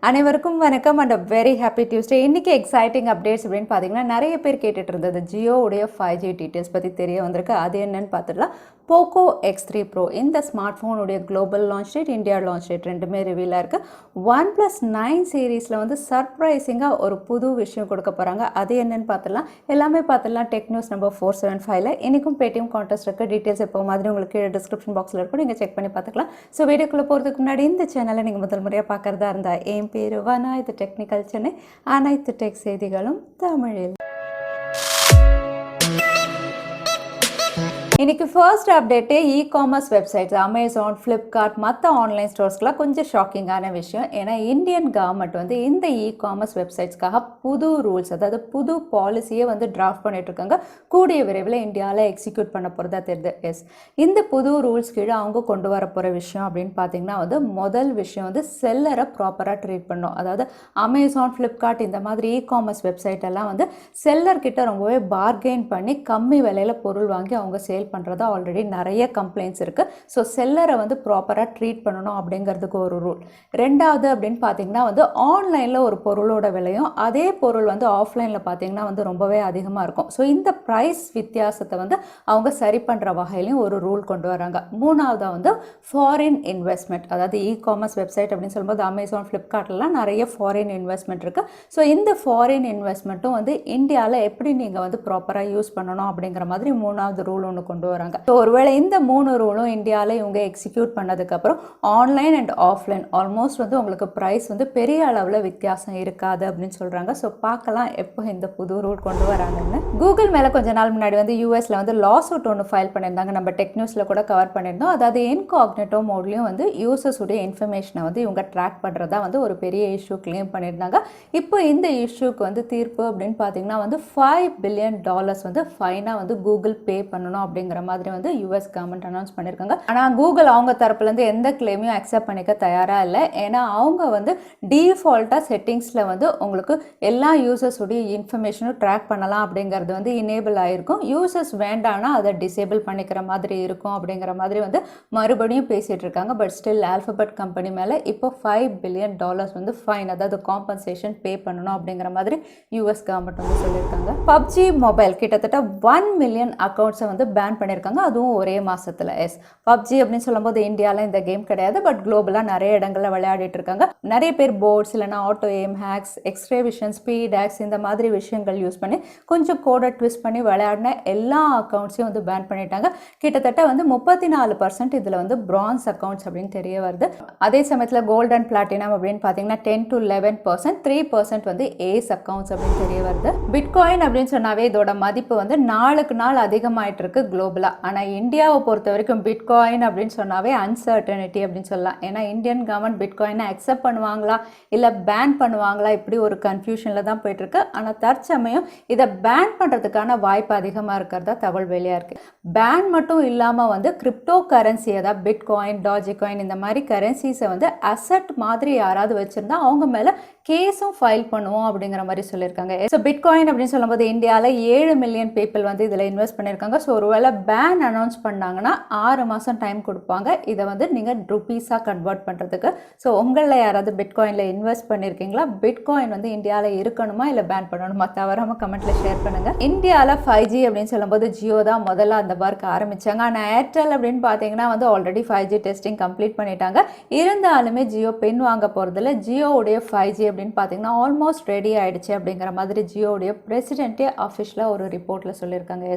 அனைவருக்கும் வணக்கம் and very happy Tuesday. இன்றைக்கி எக்ஸைட்டிங் அப்டேட்ஸ் அப்படின்னு பார்த்தீங்கன்னா நிறைய பேர் கேட்டுட்டு இருந்தது ஜியோவுடைய 5G டீட்டெயில்ஸ் பற்றி தெரிய வந்திருக்கு. அது என்னன்னு பார்த்துடலாம். Poco X3 Pro இந்த ஸ்மார்ட் ஃபோனுடைய global launch date, India launch date ரெண்டுமே ரிவீலாக இருக்குது. Oneplus 9 சீரீஸில் வந்து சர்ப்ரைசிங்காக ஒரு புது விஷயம் கொடுக்க போகிறாங்க. அது என்னன்னு பார்த்துடலாம். எல்லாமே பார்த்துடலாம் டெக் நியூஸ் நம்பர் 475. இன்றைக்கும் பேடிஎம் கான்டெஸ்ட் இருக்குது. டீட்டெயில்ஸ் எப்போ மாதிரி உங்களுக்கு டிஸ்கிரிப்ஷன் பாக்ஸில் இருக்கும், நீங்கள் செக் பண்ணி பார்த்துக்கலாம். ஸோ வீடியோக்குள்ளே போகிறதுக்கு முன்னாடி இந்த சேனலை நீங்கள் முதல் முறையாக பார்க்குறதா இருந்தால் என் பேர் வனா, இது டெக்னிக்கல் சென்னை. அனைத்து டெக் செய்திகளும் தமிழில். இன்றைக்கி ஃபர்ஸ்ட் அப்டேட்டே இ-காமர்ஸ் வெப்சைட்ஸ் அமேசான், ஃப்ளிப்கார்ட் மற்ற ஆன்லைன் ஸ்டோர்ஸ்க்கெலாம் கொஞ்சம் ஷாக்கிங்கான விஷயம். ஏன்னா இந்தியன் கவர்மெண்ட் வந்து இந்த இ-காமர்ஸ் வெப்சைட்ஸ்க்காக புது ரூல்ஸ், அதாவது புது பாலிசியை வந்து டிராஃப்ட் பண்ணிகிட்ருக்காங்க. கூடிய விரைவில் இந்தியாவில் எக்ஸிக்யூட் பண்ண போகிறதா தெரியுது. இந்த புது ரூல்ஸ் கீழே அவங்க கொண்டு வர போகிற விஷயம் அப்படின்னு பார்த்தீங்கன்னா வந்து முதல் விஷயம் வந்து செல்லரை ப்ராப்பராக ட்ரீட் பண்ணணும். அதாவது அமேசான், ஃப்ளிப்கார்ட் இந்த மாதிரி இ-காமர்ஸ் வெப்சைட் எல்லாம் வந்து செல்லர்கிட்ட ரொம்பவே பார்கெயின் பண்ணி கம்மி விலையில் பொருள் வாங்கி அவங்க சேல் பண்ணுறதா ஆல்ரெடி நிறைய கம்ப்ளைண்ட்ஸ் இருக்குது. ஸோ செல்லரை வந்து ப்ராப்பராக ட்ரீட் பண்ணணும் அப்படிங்கிறதுக்கு ஒரு ரூல். ரெண்டாவது அப்படின்னு பார்த்தீங்கன்னா வந்து ஆன்லைனில் ஒரு பொருளோட விலையும் அதே பொருள் வந்து ஆஃப்லைனில் பார்த்தீங்கன்னா வந்து ரொம்பவே அதிகமாக இருக்கும். ஸோ இந்த ப்ரைஸ் வித்தியாசத்தை வந்து அவங்க சரி பண்ணுற வகையிலையும் ஒரு ரூல் கொண்டு வராங்க. மூணாவதாக வந்து ஃபாரின் இன்வெஸ்ட்மெண்ட், அதாவது இ-காமர்ஸ் வெப்சைட் அப்படின்னு சொல்லும்போது அமேசான், ஃப்ளிப்கார்ட்லாம் நிறைய ஃபாரின் இன்வெஸ்ட்மெண்ட் இருக்குது. ஸோ இந்த ஃபாரின் இன்வெஸ்ட்மெண்ட்டும் வந்து இந்தியாவில் எப்படி நீங்கள் வந்து ப்ராப்பராக யூஸ் பண்ணணும் அப்படிங்கிற மாதிரி மூணாவது ரூல் ஒன்று கொண்டு வராங்க. ஸோ ஒருவேளை இந்த 3 ரூலும் இந்தியாவில் இவங்க எக்ஸிக்யூட் பண்ணதுக்கப்புறம் ஆன்லைன் அண்ட் ஆஃப்லைன் ஆல்மோஸ்ட் வந்து உங்களுக்கு ப்ரைஸ் வந்து பெரிய அளவில் வித்தியாசம் இருக்காது அப்படின்னு சொல்கிறாங்க. ஸோ பார்க்கலாம் எப்போ இந்த புது ரூல் கொண்டு வராங்கன்னு. கூகுள் மேலே கொஞ்ச நாள் முன்னாடி வந்து யூஎஸில் வந்து லாஸ் அவுட் ஒன்று ஃபைல் பண்ணியிருந்தாங்க. நம்ம டெக் நியூஸில் கூட கவர் பண்ணியிருந்தோம். அதாவது இன்காக்னிட்டோ மோட்லையும் வந்து யூசர்ஸுடைய இன்ஃபர்மேஷனை வந்து இவங்க ட்ராக் பண்ணுறதா வந்து ஒரு பெரிய இஷ்யூ கிளைம் பண்ணியிருந்தாங்க. இப்போ இந்த இஷ்யூக்கு வந்து தீர்ப்பு அப்படின்னு பார்த்தீங்கன்னா வந்து $5 பில்லியன் வந்து ஃபைனாக வந்து கூகுள் பே பண்ணணும் அப்படிங்கிற மாதிரி வந்து யூஎஸ் கவர்மெண்ட் அனௌன்ஸ் பண்ணியிருக்காங்க. ஆனால் கூகுள் அவங்க தரப்புலேருந்து எந்த கிளைமையும் அக்செப்ட் பண்ணிக்க தயாராக இல்லை. ஏன்னா அவங்க வந்து டிஃபால்ட்டாக செட்டிங்ஸில் வந்து உங்களுக்கு எல்லா யூசர்ஸுடைய இன்ஃபர்மேஷனும் ட்ராக் பண்ணலாம் அப்படிங்கிறது வந்து இனேபிள் ஆகிருக்கும். யூசர்ஸ் வேண்டானா அதை டிசேபிள் பண்ணிக்கிற மாதிரி இருக்கும் அப்படிங்கிற மாதிரி வந்து மறுபடியும் பேசிகிட்டு இருக்காங்க. பட் ஸ்டில் ஆல்ஃபபெட் கம்பெனி மேலே இப்போ $5 பில்லியன் வந்து ஃபைன், அதாவது காம்பன்சேஷன் பே பண்ணணும் அப்படிங்கிற மாதிரி யூஎஸ் கவர்மெண்ட் வந்து சொல்லியிருக்காங்க. PUBG Mobile கிட்டத்தட்ட 1 மில்லியன் அக்கௌண்ட்ஸை வந்து பேன் பண்ணியிருக்காங்க, அதுவும் ஒரே மாதத்தில். PUBG அப்படின்னு சொல்லும்போது இந்தியாவில் இந்த கேம் கிடையாது, பட் குளோபலாக நிறைய இடங்களில் விளையாடிட்டு இருக்காங்க. நிறைய பேர் போர்ட்ஸ் இல்லைனா auto aim hacks, x-ray vision, speed hacks இந்த மாதிரி விஷயங்கள் யூஸ் பண்ணி கொஞ்சம் கோடை ட்விஸ்ட் பண்ணி விளையாடின எல்லா அக்கௌண்ட்ஸையும் வந்து பேன் பண்ணிட்டாங்க. கிட்டத்தட்ட வந்து 34% இதில் வந்து பிரான்ஸ் அக்கௌண்ட்ஸ் அப்படின்னு தெரிய வருது. அதே சமயத்தில் கோல்டு அண்ட் பிளாட்டினம் அப்படின்னு பார்த்தீங்கன்னா 10 to 11%, 3% வந்து ஏஸ் அக்கௌண்ட்ஸ் அப்படின்னு தெரிய வருது. பிட்காயின் அப்படின்னு சொன்னாவே இதோட மதிப்பு வந்து நாளுக்கு நாள் அதிகமாயிட்டு இருக்கு குளோபலாக. ஆனால் இந்தியாவை பொறுத்த வரைக்கும் பிட்காயின் அப்படின்னு சொன்னாவே அன்சர்டனிட்டி அப்படின்னு சொல்லலாம். ஏன்னா இந்தியன் கவர்மெண்ட் பிட்காயினை அக்செப்ட் பண்ணுவாங்களா இல்லை பேன் பண்ணுவாங்களா, இப்படி ஒரு கன்ஃபியூஷனில் தான் போயிட்டுருக்கு. ஆனால் தற்சமயம் இதை பேன் பண்ணுறதுக்கான வாய்ப்பு அதிகமாக இருக்கிறதா தகவல் வெளியாக இருக்குது. பேன் மட்டும் இல்லாமல் வந்து கிரிப்டோ கரன்சி, அதாவது பிட்காயின், டாஜிகாயின் இந்த மாதிரி கரன்சிஸை வந்து அசட் மாதிரி யாராவது வச்சுருந்தா அவங்க மேலே கேஸும் ஃபைல் பண்ணுவோம் அப்படிங்கிற மாதிரி சொல்லியிருக்காங்க. ஸோ பிட்காயின் அப்படின்னு சொல்லும்போது இந்தியாவில் 7 மில்லியன் பீப்புள் வந்து இதில் இன்வெஸ்ட் பண்ணியிருக்காங்க. ஸோ ஒருவேளை பேன் அனௌன்ஸ் பண்ணாங்கன்னா 6 மாதம் டைம் கொடுப்பாங்க இதை வந்து நீங்கள் ருபீஸாக கன்வெர்ட் பண்ணுறதுக்கு. ஸோ உங்களில் யாராவது பிட்காயினில் இன்வெஸ்ட் பண்ணியிருக்கீங்களா? பிட்காயின் வந்து இந்தியாவில் இருக்கணுமா இல்லை பேன் பண்ணணுமா? தவறாமல் கமெண்ட்டில் ஷேர் பண்ணுங்கள். இந்தியாவில் 5G அப்படின்னு சொல்லும்போது ஜியோ தான் முதல்ல அந்த ஒர்க் ஆரம்பித்தாங்க. ஆனால் ஏர்டெல் அப்படின்னு பார்த்தீங்கன்னா வந்து ஆல்ரெடி 5G டெஸ்டிங் கம்ப்ளீட் பண்ணிட்டாங்க. இருந்தாலுமே ஜியோ பின் வாங்க போகிறதுல ஜியோவுடைய 5G அப்படின்னு பார்த்தீங்கன்னா ஆல்மோஸ்ட் ரெடி ஆகிடுச்சு அப்படிங்கிற மாதிரி ஜியோவுடைய பிரசிடென்ட்டே அஃபிஷியலாக ஒரு ரிப்போர்ட்டில் சொல்லியிருக்காங்க.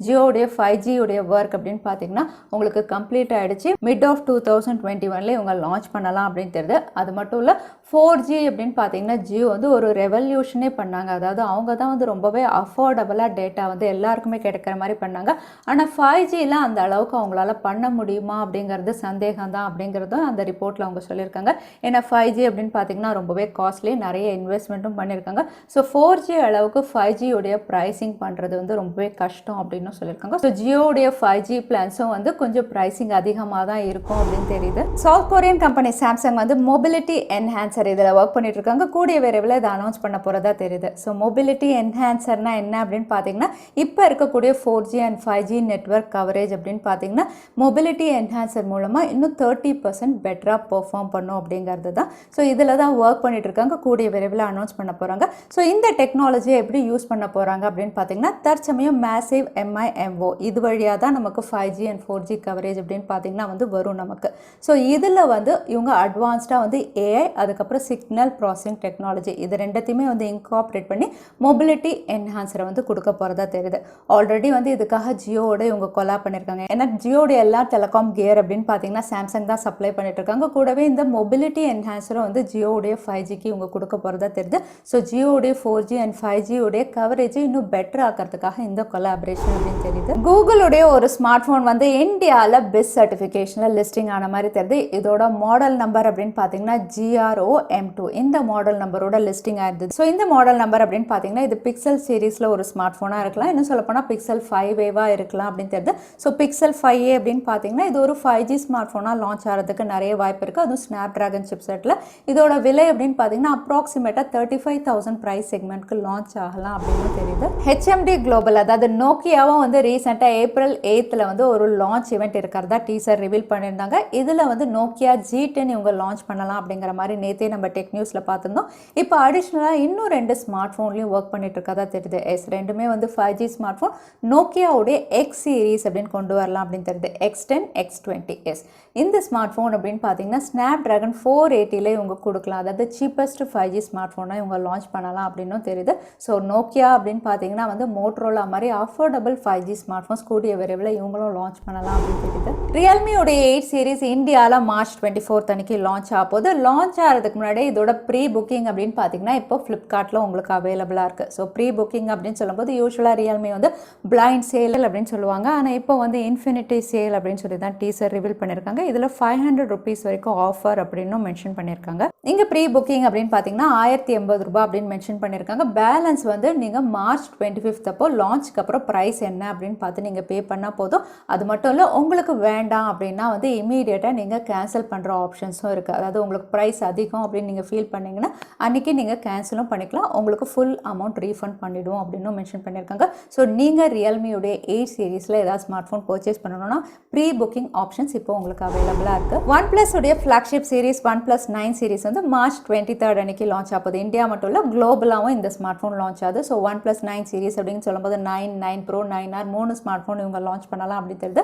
ஜியோவுடைய 5G உடைய ஒர்க் அப்படின்னு பார்த்தீங்கன்னா உங்களுக்கு கம்ப்ளீட் ஆகிடுச்சு. மிட் ஆஃப் 2021 இவங்க லான்ச் பண்ணலாம் அப்படின்னு தெரியுது. அது மட்டும் இல்லை 4G அப்படின்னு பார்த்தீங்கன்னா ஜியோ வந்து ஒரு ரெவல்யூஷனே பண்ணாங்க. அதாவது அவங்க தான் வந்து ரொம்பவே அஃபோர்டபுளாக டேட்டா வந்து எல்லாருக்குமே கிடைக்கிற மாதிரி பண்ணாங்க. ஆனால் 5Gலாம் அந்த அளவுக்கு அவங்களால பண்ண முடியுமா அப்படிங்கிறது சந்தேகம் தான் அப்படிங்கிறதும் அந்த ரிப்போர்ட்டில் அவங்க சொல்லியிருக்காங்க. ஏன்னா 5G அப்படின்னு பார்த்தீங்கன்னா ரொம்பவே காஸ்ட்லி, நிறைய இன்வெஸ்ட்மெண்ட்டும் பண்ணியிருக்காங்க. ஸோ 4G அளவுக்கு 5G உடைய ப்ரைசிங் பண்ணுறது வந்து ரொம்பவே கஷ்டம் அப்படின்னு சொல்லியிருக்காங்க. ஸோ ஜியோடைய 5G பிளான்ஸும் வந்து கொஞ்சம் ப்ரைஸிங் அதிகமாக தான் இருக்கும் அப்படின்னு தெரியுது. சவுத் கொரியன் கம்பெனி சாம்சங் வந்து மொபிலிட்டி என்ஹான்சர் இதில் ஒர்க் பண்ணிட்டு இருக்காங்க. கூடிய விரைவில் இதை அனௌன்ஸ் பண்ண போகிறதா தெரியுது. ஸோ மொபிலிட்டி என்ஹான்சர்னா என்ன அப்படின்னு பார்த்தீங்கன்னா, இப்போ இருக்கக்கூடிய 4G and 5G network coverage அப்படின்னு பார்த்தீங்கன்னா மொபிலிட்டி என்ஹான்சர் மூலமாக இன்னும் 30% பெட்டராக பெர்ஃபார்ம் பண்ணும் அப்படிங்கிறது தான். ஸோ இதில் தான் ஒர்க் பண்ணிட்டு இருக்காங்க. கூடிய விரைவில் அனௌன்ஸ் பண்ண போகிறாங்க. ஸோ இந்த டெக்னாலஜியை எப்படி யூஸ் பண்ண போகிறாங்க அப்படின்னு பார்த்தீங்கன்னா, தற்சமயம் மேசிவ் MIMO இது வழியாக தான் நமக்கு 5G அண்ட் 4G கவரேஜ் அப்படின்னு பார்த்தீங்கன்னா வந்து வரும் நமக்கு. ஸோ இதில் வந்து இவங்க அட்வான்ஸ்டாக வந்து AI அதுக்கப்புறம் சிக்னல் ப்ராசஸிங் டெக்னாலஜி இது ரெண்டத்தையுமே வந்து இன்கார்பரேட் பண்ணி மொபிலிட்டி என்ஹான்சரை வந்து கொடுக்க போகிறதா தெரியுது. ஆல்ரெடி வந்து இதுக்காக ஜியோவோட இவங்க கொலாப் பண்ணியிருக்காங்க. ஏன்னா ஜியோட எல்லா டெலிகாம் கியர் அப்படின்னு பார்த்தீங்கன்னா சாம்சங் தான் சப்ளை பண்ணிட்டு இருக்காங்க. கூடவே இந்த மொபிலிட்டி என்ஹான்சரும் வந்து ஜியோடைய 5Gக்கு இவங்க கொடுக்க போகிறதா தெரியுது. ஸோ ஜியோடைய 4G அண்ட் 5G உடைய கவரேஜை இன்னும் பெட்டர் ஆக்கிறதுக்காக இந்த கொலாபரேஷன் அப்படின்னு தெரியுது. கூகுளுடைய ஒரு ஸ்மார்ட் ஃபோன் வந்து இந்தியாவில் பெஸ்ட் சர்டிஃபிகேஷனில் லிஸ்டிங் ஆன மாதிரி தெரியுது. இதோட மாடல் நம்பர் அப்படின்னு பார்த்தீங்கன்னா GROM2 இந்த மாடல் நம்பரோட லிஸ்டிங் ஆயிருந்தது. ஸோ இந்த மாடல் நம்பர் அப்படின்னு பார்த்தீங்கன்னா இது பிக்சல் சீரீஸில் ஒரு ஸ்மார்ட் ஃபோனாக இருக்கலாம். இன்னும் சொல்லப்போனால் பிக்சல் 5A இருக்கலாம் அப்படின்னு தெரியுது. ஸோ பிக்சல் 5A அப்படின்னு பார்த்தீங்கன்னா இது ஒரு 5G ஸ்மார்ட் ஃபோனாக லான்ச் ஆகிறதுக்கு நிறைய வாய்ப்பு இருக்குது. அதுவும் ஸ்னாப் ட்ராகன் சிப்செட்டில். இதோட விலை அப்படின்னு பார்த்தீங்கன்னா அப்ராக்சிமேட்டாக 35,000 ப்ரைஸ் செக்மெண்ட்க்கு லான்ச் ஆகலாம் அப்படின்னு தெரியுது. HMD குளோபல் அதாவது நோக்கியாவும் வந்து ரீசெண்டாக April 8th வந்து ஒரு லான்ச் ஈவெண்ட் இருக்கிறதா டீசர் ரிவீல் பண்ணியிருந்தாங்க. இதில் வந்து Nokia G10 இவங்க லான்ச் பண்ணலாம் அப்படிங்கிற மாதிரி நேற்றே நம்ம டெக் நியூஸில் பார்த்துருந்தோம். இப்போ அடிஷ்னலாக இன்னும் 2 ஸ்மார்ட் ஃபோன்லையும் ஒர்க் பண்ணிட்டு இருக்கதா தெரியுது. ரெண்டுமே வந்து 5G ஸ்மார்ட் ஃபோன் நோக்கியாவுடைய X சீரீஸ் அப்படின்னு கொண்டு வரலாம் அப்படின்னு தெரியுது. X10 X20 இந்த ஸ்மார்ட் ஃபோன் அப்படின்னு பார்த்தீங்கன்னா ஸ்னாப் ட்ராகன் 480 இவங்க கொடுக்கலாம். அதாவது சீப்பஸ்ட் 5G ஸ்மார்ட் ஃபோனாக இவங்க லான்ச் பண்ணலாம் அப்படின்னும் தெரியுது. ஸோ நோக்கியா அப்படின்னு பார்த்தீங்கன்னா வந்து மோட்ரோலா மாதிரி அஃபோர்டபுள் 5G ஸ்மார்ட் ஃபோன்ஸ் கூடிய விரைவில் இவங்களும் லான்ச் பண்ணலாம் அப்படின்னு தெரியுது. ரியல்மியோடைய 8 சீரீஸ் இந்தியாவில் March 24 அன்னைக்கு லான்ச் ஆக போது. லான்ச் ஆகிறதுக்கு முன்னாடி இதோட ப்ரீ புக்கிங் அப்படின்னு பார்த்தீங்கன்னா இப்போ ஃப்ளிப்கார்ட்டில் உங்களுக்கு அவைலபிளாக இருக்குது. ஸோ ப்ரீ புக்கிங் அப்படின்னு சொல்லும்போது யூஸ்வலாக ரியல்மி வந்து பிளைண்ட் சேல் அப்படின்னு சொல்லுவாங்க. ஆனால் இப்போ வந்து இன்ஃபினிட்டி சேல் அப்படின்னு சொல்லி தான் டீசர் ரிவீல் பண்ணியிருக்காங்க. இதில் 500 rupees வரைக்கும் ஆஃபர் அப்படின்னு மென்ஷன் பண்ணியிருக்காங்க. இங்கே ப்ரீ புக்கிங் அப்படின்னு பார்த்தீங்கன்னா 1080 ரூபாய் அப்படின்னு மென்ஷன் பண்ணியிருக்காங்க. பேலன்ஸ் வந்து நீங்கள் March 25 அப்போ லான்ச்சுக்கு அப்புறம் ப்ரைஸ் என்ன அப்படின்னு பார்த்து நீங்கள் பே பண்ணால் போதும். அது மட்டும் இல்லை உங்களுக்கு வேண்டாம் அப்படின்னா வந்து இமீடியட்டாக நீங்கள் கேன்சல் பண்ணுற ஆப்ஷன்ஸும் இருக்குது. அதாவது உங்களுக்கு ப்ரைஸ் அதிகம் அப்படின்னு நீங்கள் ஃபீல் பண்ணிங்கன்னா அன்றைக்கி நீங்கள் கேன்சலும் பண்ணிக்கலாம். உங்களுக்கு ஃபுல் அமௌண்ட் ரீஃபண்ட் பண்ணிவிடுவோம் அப்படின்னு மென்ஷன் பண்ணியிருக்காங்க. ஸோ நீங்கள் ரியல்மியுடைய 8 சீரீஸில் ஏதாவது ஸ்மார்ட் ஃபோன் பர்ச்சேஸ் பண்ணணும்னா ப்ரீ புக்கிங் ஆப்ஷன்ஸ் இப்போ உங்களுக்கு அவைலபிளாக இருக்குது. OnePlus உடைய ஃப்ளாக்ஷிப் சீரீஸ் OnePlus 9 சீரீஸ் வந்து March 23 அன்னைக்கு லான்ச் ஆகுது. இந்தியா மட்டும் இல்லை குளோபலாகவும் இந்த ஸ்மார்ட் ஃபோன் லான்ச் ஆகுது. ஸோ OnePlus 9 சீரீஸ் அப்படின்னு சொல்லும்போது 9, 9 Pro, 9R 3 ஸ்மார்ட் ஃபோன் இவங்க லான்ச் பண்ணலாம் அப்படின்னு தெரியுது.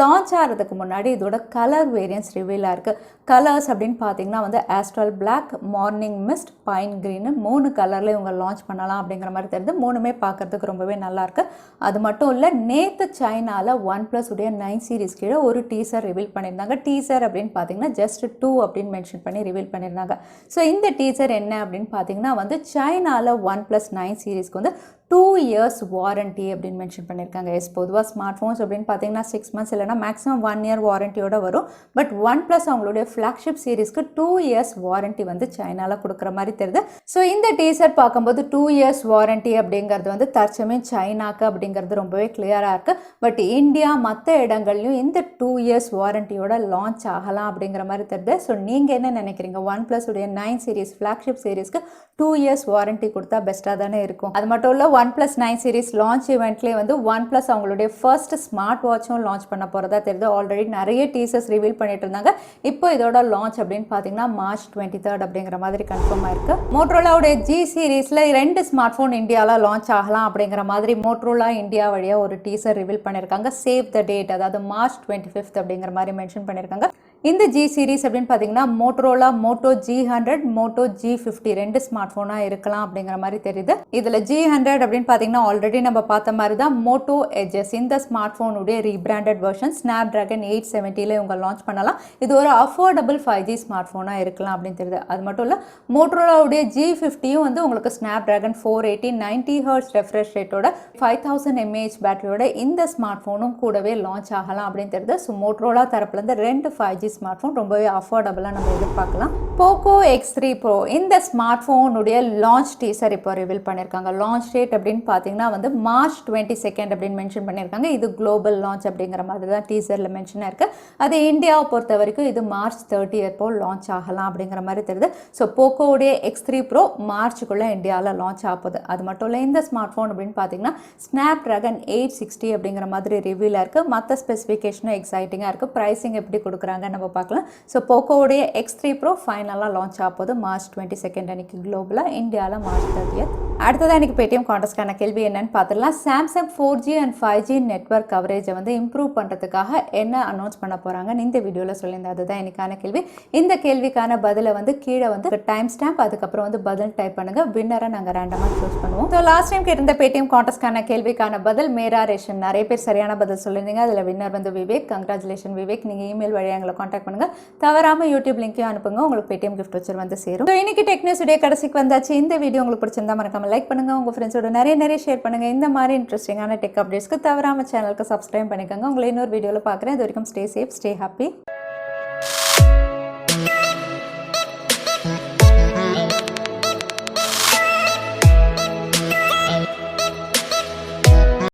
லான்ச் ஆகிறதுக்கு முன்னாடி இதோட கலர் வேரியன்ஸ் ரிவீலாக இருக்குது. கலர்ஸ் அப்படின்னு பார்த்தீங்கன்னா வந்து astral black, morning mist, pine green 3 கலரில் இவங்க லான்ச் பண்ணலாம் அப்படிங்கிற மாதிரி தெரியுது. 3மே பார்க்கறதுக்கு ரொம்பவே நல்லாயிருக்கு. அது மட்டும் இல்லை நேற்று சைனாவில் OnePlus உடைய 9 சீரீஸ் கீழே ஒரு டீசர் ரிவீல் பண்ணியிருந்தாங்க. டீசர் அப்படின்னு பார்த்தீங்கன்னா just 2 அப்படின்னு மென்ஷன் பண்ணி ரிவீல் பண்ணியிருந்தாங்க. ஸோ இந்த டீசர் என்ன அப்படின்னு பார்த்தீங்கன்னா வந்து சைனாவில் OnePlus 9 சீரீஸ்க்கு வந்து 2 years வாரண்ட்டி அப்படின்னு மென்ஷன் பண்ணியிருக்காங்க. பொதுவாக ஸ்மார்ட் ஃபோன்ஸ் அப்படின்னு பார்த்தீங்கன்னா 6 months இல்லைனா மேக்ஸிமம் 1 year வாரண்ட்டியோட வரும். பட் OnePlus அவங்களுடைய ஃப்ளாக்ஷிப் சீரீஸ்க்கு 2 years வாரண்ட்டி வந்து சைனாவில் கொடுக்குற மாதிரி தெரியுது. ஸோ இந்த டீசர் பார்க்கும்போது 2 years வாரண்ட்டி அப்படிங்கிறது வந்து தற்சமயம் சைனாக்கு அப்படிங்கிறது ரொம்பவே கிளியராக இருக்குது. பட் இந்தியா மற்ற இடங்கள்லையும் இந்த 2 years வாரண்ட்டியோட லான்ச் ஆகலாம் அப்படிங்கிற மாதிரி தெரியுது. ஸோ நீங்கள் என்ன நினைக்கிறீங்க? OnePlus உடைய 9 சீரீஸ் ஃப்ளாக்ஷிப் சீரீஸ்க்கு 2 years வாரண்ட்டி கொடுத்தா பெஸ்ட்டாக தானே இருக்கும். அது மட்டும் இல்லை OnePlus 9 சீரீஸ் லான்ச் ஈவெண்ட்லேயே வந்து OnePlus அவங்களுடைய ஃபர்ஸ்ட் ஸ்மார்ட் வாட்சும் லான்ச் பண்ண போகிறதா தெரியுது. ஆல்ரெடி நிறைய டீசர்ஸ் ரிவீல் பண்ணிட்டு இருந்தாங்க. இப்போ இதோட லான்ச் அப்படின்னு பார்த்தீங்கன்னா March 23 அப்படிங்கிற மாதிரி கன்ஃபார்ம் ஆயிருக்கு. மோட்ரோலாவுடைய G சீரீஸில் 2 ஸ்மார்ட் ஃபோன் இந்தியாவில் லான்ச் ஆகலாம் அப்படிங்கிற மாதிரி மோட்ரோலா இந்தியா வழியாக ஒரு டீசர் ரிவீல் பண்ணியிருக்காங்க. சேவ் த டேட் அதாவது March 25 அப்படிங்கிற மாதிரி மென்ஷன் பண்ணியிருக்காங்க. இந்த G சீரீஸ் அப்படின்னு பார்த்தீங்கன்னா Motorola Moto G100, Moto G50 2 smart ஃபோனாக இருக்கலாம் அப்படிங்கிற மாதிரி தெரியுது. இதில் G100 அப்படின்னு பார்த்தீங்கன்னா ஆல்ரெடி நம்ம பார்த்த மாதிரி தான் Moto Edges இந்த ஸ்மார்ட் ஃபோனுடைய ரீபிராண்டட் வெர்ஷன் Snapdragon 870 இவங்க லான்ச் பண்ணலாம். இது ஒரு அஃபோர்டபுள் 5G ஸ்மார்ட் ஃபோனாக இருக்கலாம் அப்படின்னு தெரியுது. அது மட்டும் இல்லை மோட்டோரோலாவுடைய G50யும் வந்து உங்களுக்கு Snapdragon 480 90Hz ரெஃப்ரெஷ் ரேட்டோட 5000 mAh பேட்டரியோட இந்த ஸ்மார்ட் ஃபோனும் கூடவே லான்ச் ஆகலாம் அப்படின்னு தெரியுது. ஸோ மோட்டோரோலா தரப்புலேருந்து 2 5G 5G ஸ்மார்ட் ஃபோன் ரொம்பவே அஃபோர்டபுளாக நம்ம எதிர்பார்க்கலாம். Poco X3 Pro இந்த ஸ்மார்ட் ஃபோனுடைய லான்ச் டீசர் இப்போ ரிவீல் பண்ணியிருக்காங்க. லான்ச் டேட் அப்படின்னு பார்த்தீங்கன்னா வந்து March 22 அப்படின்னு மென்ஷன் பண்ணியிருக்காங்க. இது குளோபல் லான்ச் அப்படிங்கிற மாதிரி தான் டீசரில் மென்ஷன் ஆயிருக்கு. அது இந்தியாவை பொறுத்த வரைக்கும் இது March 30 அப்போ லான்ச் ஆகலாம் அப்படிங்கிற மாதிரி தெரியுது. ஸோ போக்கோடைய X3 Pro மார்ச்சுக்குள்ளே இந்தியாவில் லான்ச் ஆகுது. அது மட்டும் இல்லை, இந்த ஸ்மார்ட் ஃபோன் அப்படின்னு பார்த்தீங்கன்னா Snapdragon 860 அப்படிங்கிற மாதிரி ரிவ்யூவில் இருக்குது. மற்ற ஸ்பெசிஃபிகேஷனும் எக்ஸைட்டிங்காக இருக்குது. ப்ரைஸிங் எப்படி கொடுக்குறாங்கன்னு நம்ம பார்க்கலாம். ஸோ போக்கோடைய X3 Pro ஃபைனலாக லான்ச் ஆகுது March 22 அன்றைக்கி குளோபலாக, இந்தியாவில் March 30. அடுத்ததாக இன்றைக்கி பேடிஎம் கான்டெஸ்ட்கான கேள்வி என்னன்னு பார்த்துடலாம். Samsung 4G and 5G network கவரேஜை வந்து இம்ப்ரூவ் பண்ணுறதுக்காக என்ன அனௌன்ஸ் பண்ண போகிறாங்கன்னு இந்த வீடியோவில் சொல்லியிருந்தேன். அதுதான் இன்றைக்கான கேள்வி. இந்த கேள்விக்கான பதிலை வந்து கீழே வந்து டைம் ஸ்டாம்ப், அதுக்கப்புறம் வந்து பதில் டைப் பண்ணுங்கள். வின்னரை நாங்கள் ரேண்டமாக சூஸ் பண்ணுவோம். ஸோ லாஸ்ட் டைம் கேட்டிருந்த பேடிஎம் கான்டெஸ்ட்கான கேள்விக்கான பதில் மேரா ரேஷன். நிறைய பேர் சரியான பதில் சொல்லியிருந்தீங்க. அதில் வின்னர் வந்து விவேக். கங்க்ராச்சுலேஷன் விவேக். நீங்கள் இமெயில் வழியாக எங்களை காண்டாக்ட் பண்ணுங்கள். தவறாமல் யூடியூப் லிங்க்கையும் அனுப்புங்க. உங்களுக்கு பேடிஎம் கிஃப்ட் வச்சு வந்து சேரும். ஸோ இன்னைக்கு டெக் நியூஸ் டே கடைசிக்கு வந்தாச்சு. இந்த வீடியோ உங்களுக்கு பிடிச்சிருந்தா மறக்காம லைக் பண்ணுங்கள். உங்கள் ஃப்ரெண்ட்ஸோட நிறைய ஷேர் பண்ணுங்கள். இந்த மாதிரி இன்ட்ரெஸ்டிங்கான டெக் அப்டேட்ஸ்க்கு தவறாமல் சேனலுக்கு சப்ஸ்கிரைப் பண்ணிக்கோங்க. உங்களை இன்னொரு வீடியோவில் பார்க்குறேன். இது வரைக்கும் ஸ்டே சேஃப், ஸ்டே ஹாப்பி.